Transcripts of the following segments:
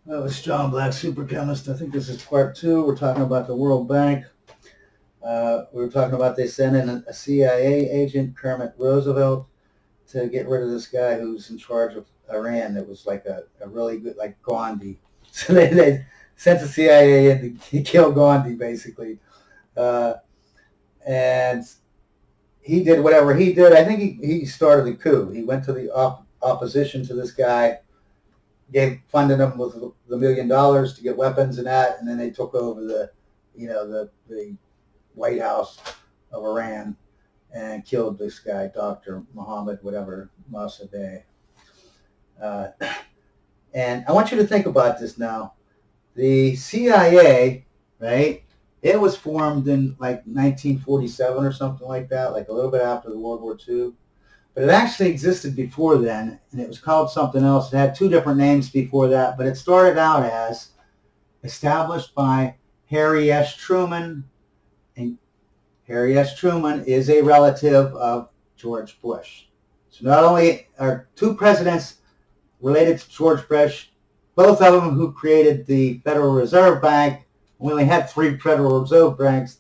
That was John Black, Super Chemist. I think this is part two. We're talking about the World Bank. We were talking about they sent in a CIA agent, Kermit Roosevelt, to get rid of this guy who's in charge of Iran. That was like a really good, like Gandhi. So they sent the CIA in to kill Gandhi, basically. Uh, and he did whatever he did. I think he started the coup. He went to the opposition to this guy, funded him with the $1 million to get weapons and that, and then they took over the White House of Iran and killed this guy, Dr. Mohammed, whatever, Mossadegh. Uh, and I want you to think about this now. The CIA, right? It was formed in like 1947 or something like that, like a little bit after the World War II. But it actually existed before then, and it was called something else. It had two different names before that, but it started out as established by Harry S. Truman, and Harry S. Truman is a relative of George Bush. So not only are two presidents related to George Bush, both of them who created the Federal Reserve Bank. We only had three Federal Reserve Banks.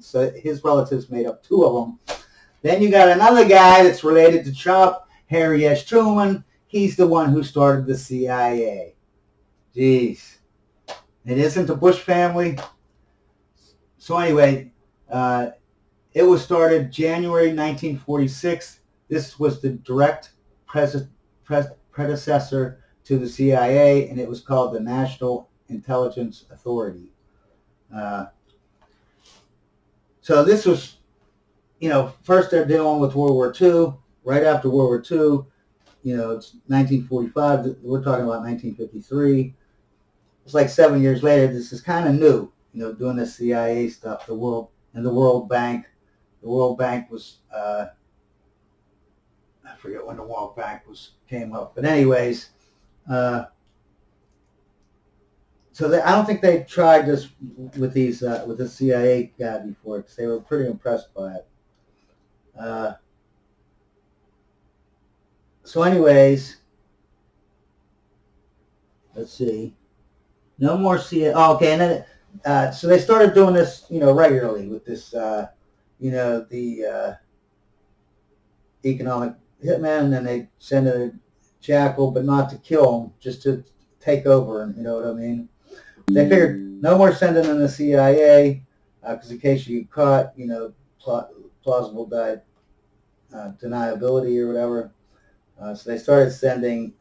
So his relatives made up two of them. Then you got another guy that's related to Trump, Harry S. Truman. He's the one who started the CIA. Jeez. It isn't the Bush family. So anyway, it was started January 1946. This was the direct predecessor to the CIA, and it was called the National Intelligence Authority. So this was, first they're dealing with World War II. Right after World War II, it's 1945. We're talking about 1953. It's like 7 years later. This is kind of new, doing the CIA stuff. The World Bank. The World Bank was, I forget when the World Bank came up, but anyways, so I don't think they tried this with the CIA guy before, because they were pretty impressed by it. So anyways, let's see. No more CIA. Oh, okay, and then so they started doing this, regularly with this, the economic hitman, and then they send a jackal, but not to kill him, just to take over, and you know what I mean. They figured no more sending in the CIA, because in case you get caught, plausible deniability or whatever. So they started sending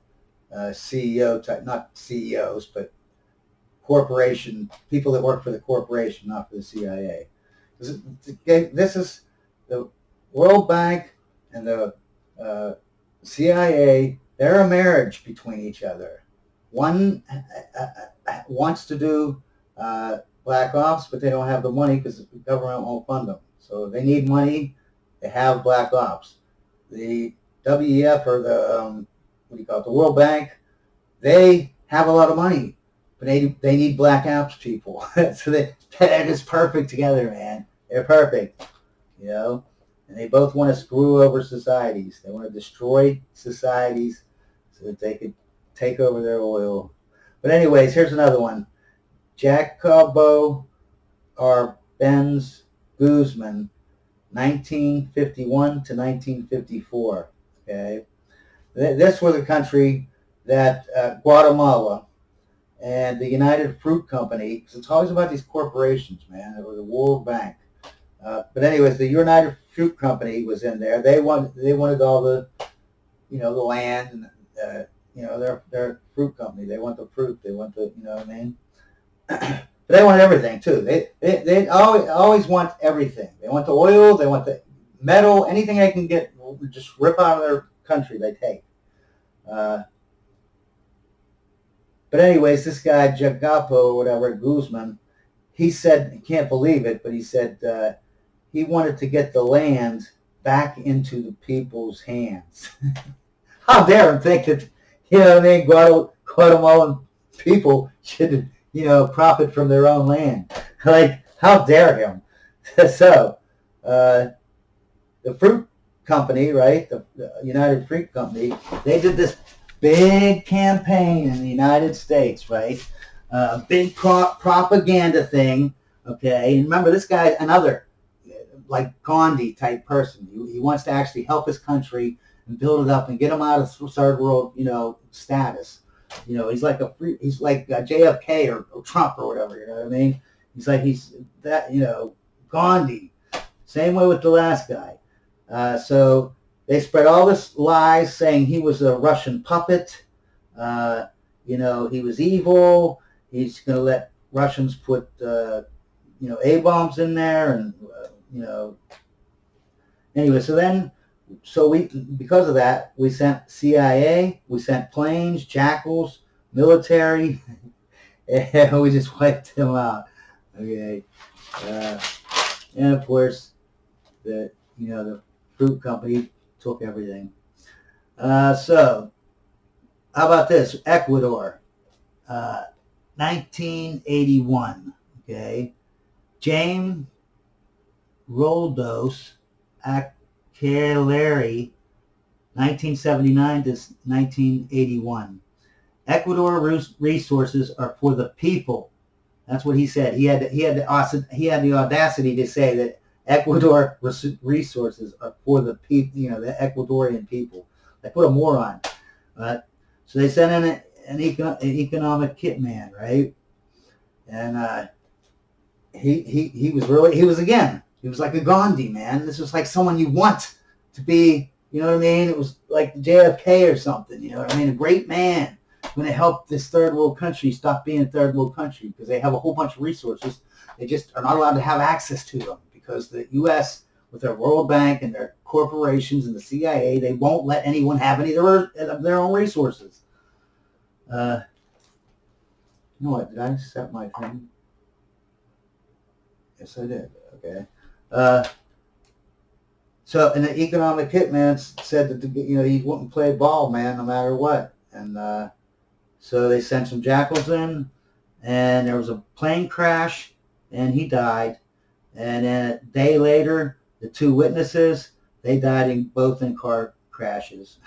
CEO type, not CEOs, but corporation people that work for the corporation, not for the CIA. This is the World Bank and the CIA. They're a marriage between each other. One wants to do black ops, but they don't have the money because the government won't fund them. So they need money. They have black ops. The WEF, or the the World Bank, they have a lot of money, but they need black ops people. So they're just perfect together, man. They're perfect, and they both want to screw over societies. They want to destroy societies so that they could take over their oil. But anyways, here's another one. Jacobo Arbenz Guzman, 1951 to 1954. Okay, this was a country that Guatemala and the United Fruit Company, because it's always about these corporations, man, or the World Bank. But anyways, the United Fruit Company was in there. They wanted all the, the land, and their fruit company. They want the fruit. They want the, you know what I mean. But they want everything too. They always want everything. They want the oil. They want the metal. Anything they can get, just rip out of their country, they take. But anyways, this guy Jacopo or whatever, Guzman, he said, he can't believe it, but he said he wanted to get the land back into the people's hands. How dare him think that, Guatemalan people should, profit from their own land. Like, how dare him? So, the fruit company, right, the United Fruit Company, they did this big campaign in the United States, right? Big propaganda thing, okay? And remember, this guy, another like Gandhi type person. He wants to actually help his country and build it up and get him out of third world, status. He's like he's like JFK or Trump or whatever. You know what I mean? He's that, Gandhi. Same way with the last guy. So they spread all this lies saying he was a Russian puppet. He was evil. He's going to let Russians put, A-bombs in there. And, anyway, because of that, we sent CIA, we sent planes, jackals, military, and we just wiped them out. Okay. And of course, the fruit company took everything. So, how about this? Ecuador, 1981. Okay, James Roldos Akeleri, 1979 to 1981. Ecuador resources are for the people. That's what he said. He had the audacity to say that Ecuador resources are for the people, the Ecuadorian people. Like, what a moron. So they sent in an economic hitman, right? And he was like a Gandhi, man. This was like someone you want to be, you know what I mean? It was like JFK or something, you know what I mean? A great man going to help this third world country stop being a third world country because they have a whole bunch of resources. They just are not allowed to have access to them because the U.S., with their World Bank and their corporations and the CIA, they won't let anyone have any of their own resources. You know what? Did I set my thing? Yes, I did. Okay. So, and the economic hitman said that he wouldn't play ball, man, no matter what. And so they sent some jackals in, and there was a plane crash, and he died. And then a day later, the two witnesses, they died both in car crashes.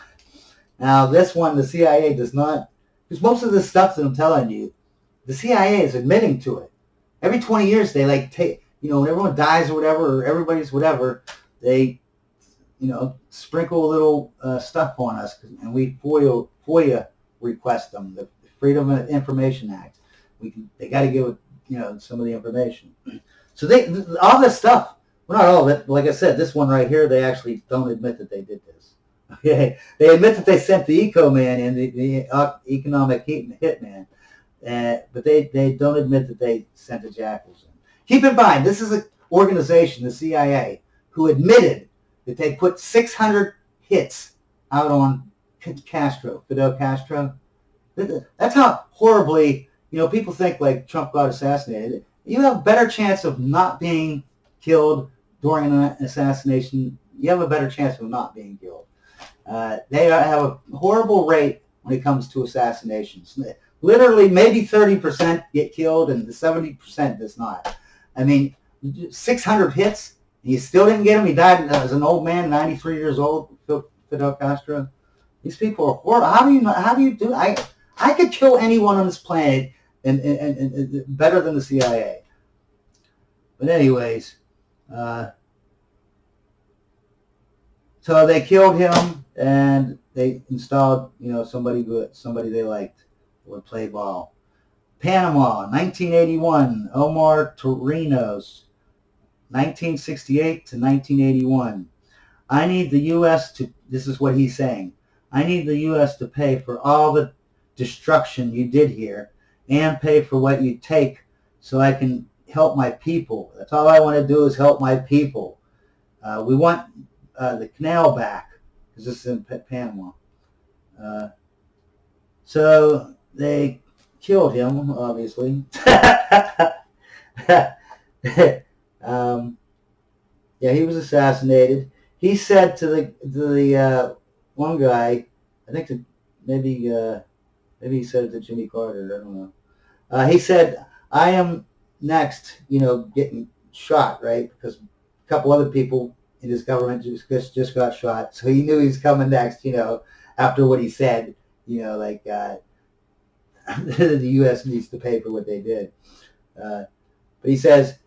Now, this one, the CIA does not, because most of the stuff that I'm telling you, the CIA is admitting to it. Every 20 years, they take, when everyone dies or whatever, or everybody's whatever, they, sprinkle a little stuff on us, and we FOIA request them, the Freedom of Information Act. They got to give some of the information. So all this stuff, well, not all of it. Like I said, this one right here, they actually don't admit that they did this. Okay, they admit that they sent the Eco-Man in, the economic hitman, but they don't admit that they sent the jackals in. Keep in mind, this is an organization, the CIA, who admitted that they put 600 hits out on Fidel Castro. That's how horribly, people think like Trump got assassinated. You have a better chance of not being killed during an assassination. You have a better chance of not being killed. They have a horrible rate when it comes to assassinations. Literally, maybe 30% get killed and the 70% does not. I mean, 600 hits, and you still didn't get him. He died as an old man, 93 years old, Fidel Castro. These people are horrible. How do you do it? I could kill anyone on this planet and better than the CIA. But anyways, so they killed him and they installed, somebody good, somebody they liked would play ball. Panama, 1981, Omar Torrijos, 1968 to 1981. I need the U.S. to, this is what he's saying, I need the U.S. to pay for all the destruction you did here and pay for what you take so I can help my people. That's all I want to do is help my people. We want the canal back, because this is in Panama. So they killed him, obviously. Yeah, he was assassinated. He said to the one guy, I think maybe he said it to Jimmy Carter, I don't know. He said, I am next, getting shot, right? Because a couple other people in his government just got shot. So he knew he was coming next, after what he said. like the U.S. needs to pay for what they did. But he says,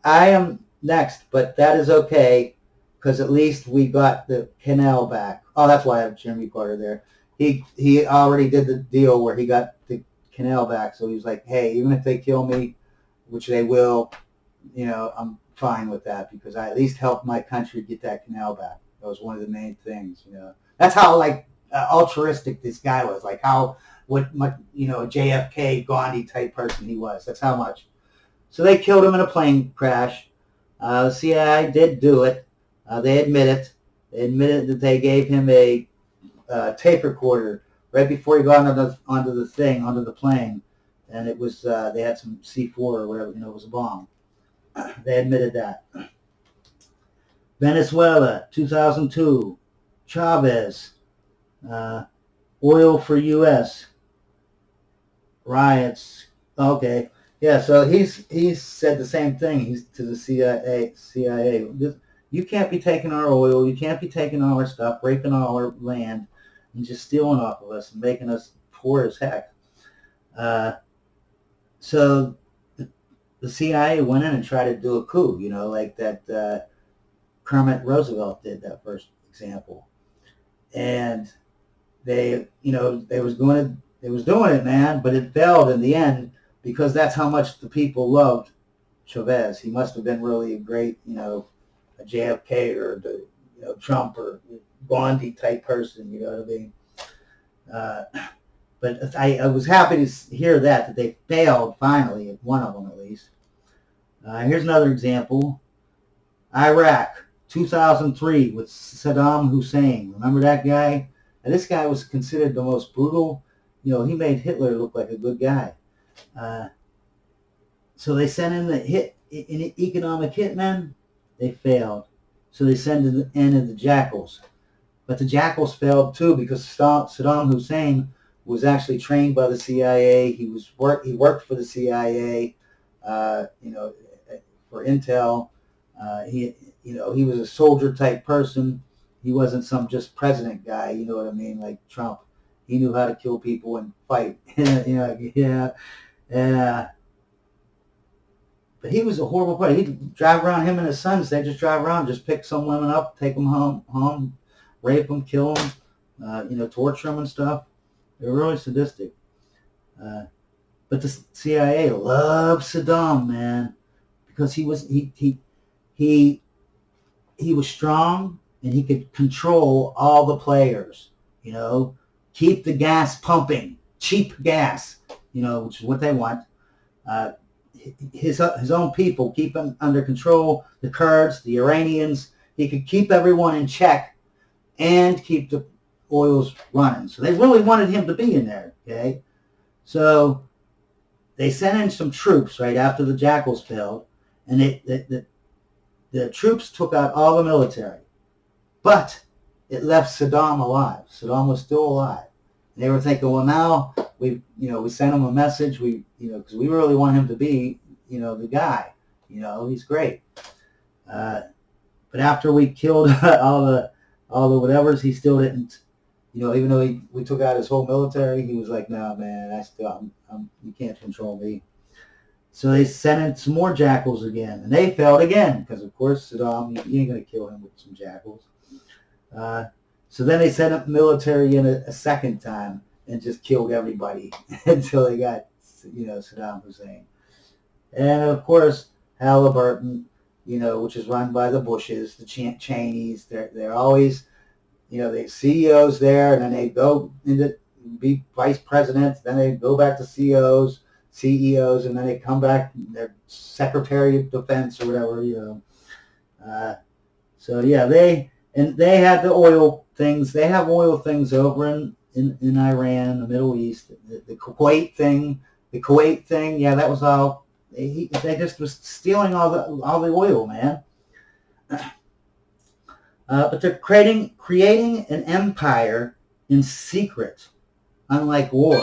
I am next, but that is okay because at least we got the canal back. Oh, that's why I have Jimmy Carter there. He already did the deal where he got the canal back, so he was like, hey, even if they kill me, which they will, I'm fine with that because I at least helped my country get that canal back. That was one of the main things. That's how altruistic this guy was. Like how what much a JFK Gandhi type person he was. That's how much. So they killed him in a plane crash. The CIA did do it. They admit it. They admitted that they gave him a tape recorder right before he got onto the plane, and it was they had some C4 or whatever. It was a bomb. They admitted that. Venezuela, 2002, Chavez, oil for U.S. riots. Okay, yeah. So he's said the same thing. He's to the CIA. You can't be taking our oil. You can't be taking all our stuff, raping all our land, and just stealing off of us and making us poor as heck. So the CIA went in and tried to do a coup, like that Kermit Roosevelt did, that first example. And they was doing it, man, but it failed in the end because that's how much the people loved Chavez. He must have been really a great, a JFK or Trump or Gandhi type person, you know what I mean? But I was happy to hear that they failed finally, one of them at least. Here's another example. Iraq, 2003 with Saddam Hussein. Remember that guy? And this guy was considered the most brutal. He made Hitler look like a good guy. So they sent in an economic hitmen. They failed. So they sent in the jackals. But the jackals failed too because Saddam Hussein was actually trained by the CIA. He worked for the CIA, for intel. He was a soldier type person. He wasn't some just president guy. You know what I mean? Like Trump. He knew how to kill people and fight. Yeah. But he was a horrible person. He'd drive around, him and his sons. They just drive around, just pick some women up, take them home, rape them, kill them, torture them and stuff. They were really sadistic. But the CIA loved Saddam, man, because he was strong and he could control all the players. Keep the gas pumping, cheap gas, which is what they want. His own people, keep them under control. The Kurds, the Iranians, he could keep everyone in check and keep the oils running. So they really wanted him to be in there, okay? So they sent in some troops right after the jackals failed, and the troops took out all the military. But it left Saddam alive. Saddam was still alive. And they were thinking, well, now we sent him a message, because we really want him to be, the guy. He's great. But after we killed all the whatevers, he still didn't, even though we took out his whole military, he was like, no, man, you can't control me. So they sent in some more jackals again, and they failed again, because of course Saddam, you ain't going to kill him with some jackals. So then they sent up military in a second time and just killed everybody until they got, Saddam Hussein. And of course, Halliburton, which is run by the Bushes, the Cheneys, they're always, they CEOs there, and then they go into be vice presidents, then they go back to CEOs, and then they come back, they're Secretary of Defense or whatever, So yeah, they have the oil things. They have oil things over in Iran, the Middle East, the Kuwait thing. Yeah, that was all. They just was stealing all the oil, man. But they're creating an empire in secret, unlike war.